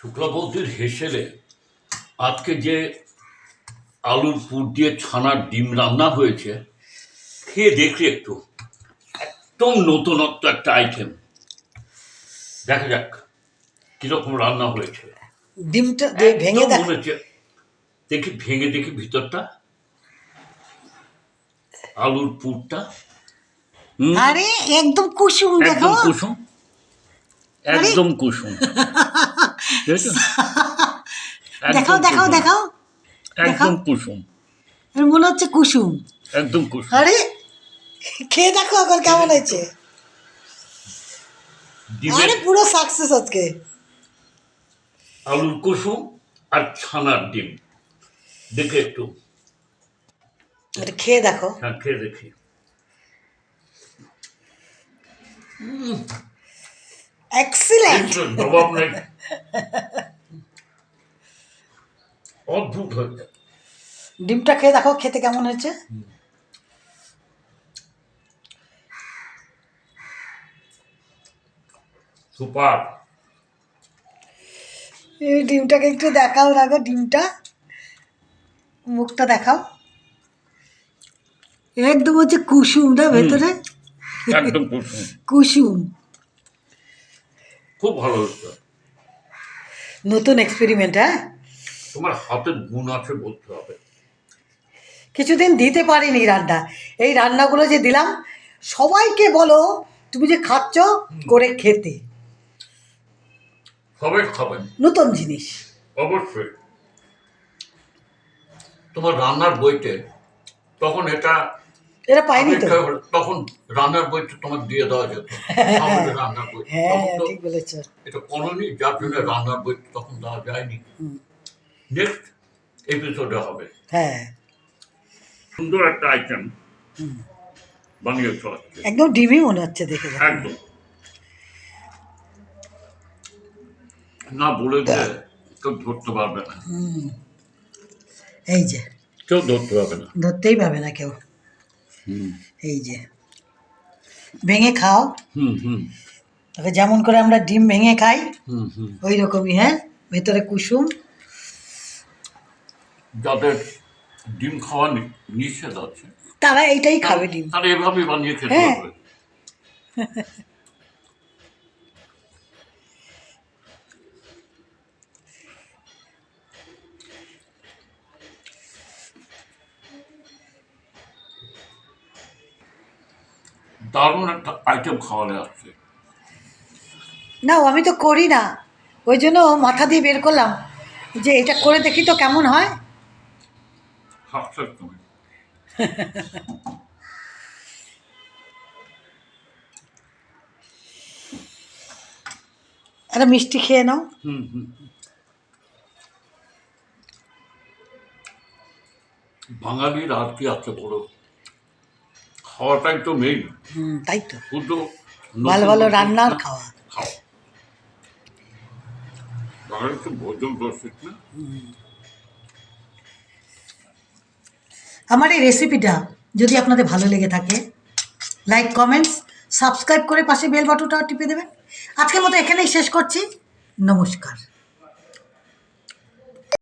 শুক্লাবতীর হেসেলে আজকে যে আলুর পুর দিয়ে ছানার ডিম রান্না হয়েছে, খেয়ে দেখি একটু। একদম নতুনত্ব একটা আইটেম। দেখা যাক কিরকম রান্না হয়েছে। ডিমটা ভেঙে একদম মনে হচ্ছে, দেখি ভেঙে দেখি ভিতরটা, আলুর পুরটা। আরে একদম কুসুম, দেখো একদম কুসুম, একদম কুসুম। দেখাও দেখাও দেখাও, একদম কুসুম, মনে হচ্ছে কুসুম, একদম কুসুম। আরে খেয়ে দেখো এখন কেমন হয়েছে। আরে পুরো সাকসেস আজকে। আলুর কুসুম আর ছানার ডিম, দেখে একটু খেয়ে দেখো। হ্যাঁ, খেয়ে দেখি। এক্সিলেন্ট, জবাব নেই, অদ্ভুত হয়েছে। ডিমটা খেয়ে দেখো, খেতে কেমন হয়েছে। সুপার। এই ডিমটাকে একটু দেখাও, দেখো ডিমটা, মুখটা দেখাও, একদম হচ্ছে কুসুমটা ভেতরে, একদম কুসুম, কুসুম। খুব ভালো হয়েছে। নতুন এক্সপেরিমেন্ট। হ্যাঁ, তোমার হাতের গুণ আছে বলতে হবে। কিছুদিন দিতে পারিনি রান্না, এই রান্নাগুলো যে দিলাম, সবাইকে বলো তুমি যে খাচ্ছ করে খেতে, সবাই খাবেন, নতুন জিনিস। অবশ্যই। তোমার রান্নার বইতে তখন এটা পাইনি তো। তখন রান্নার বইটা তোমার দিয়ে দেওয়া যেত, রান্নার বই। হ্যাঁ, ঠিক বলেছ। এটা করোনি, যার জন্য রান্নার বই তখন দেওয়া যায়নি। নেক্সট এপিসোডে হবে। হ্যাঁ, সুন্দর একটা আইটেম বানিয়েছ আজকে। একদম ডিমই মনে হচ্ছে দেখে। একদম না বলে যে কেউ ধরতে পারবে না। এই যে কেউ ধরতে পারবে না, ধরতেই পারবে না কেউ। এই যে ভেঙে খাও, তবে যেমন করে আমরা ডিম ভেঙে খাই ওই রকমই। হ্যাঁ, ভেতরে কুসুম। যাদের ডিম খাওয়া নিষেধ আছে তারা এইটাই খাবে, ডিম। তারা এভাবেই বানিয়ে খেতে হ্যাঁ। পারবে। দারুণ একটা আইটেম খাওয়ালে আসছে। না, আমি তো করি না, ওই জন্য মাথা দিয়ে বের করলাম যে এটা করে দেখি তো কেমন হয়। তুমি একটা মিষ্টি খেয়ে নাও। বাঙালির আর কি আছে বলো, খাওয়াটাই তো মেইন। তাই তো, শুধু ভালো ভালো রান্নার খাওয়া। বাঙালি তো ভোজন রসিক না। আমার এই রেসিপিটা যদি আপনাদের ভালো লেগে থাকে, লাইক, কমেন্টস, সাবস্ক্রাইব করে পাশে বেল বাটনটা টিপে দেবেন। আজকের মতো এখানেই শেষ করছি। নমস্কার।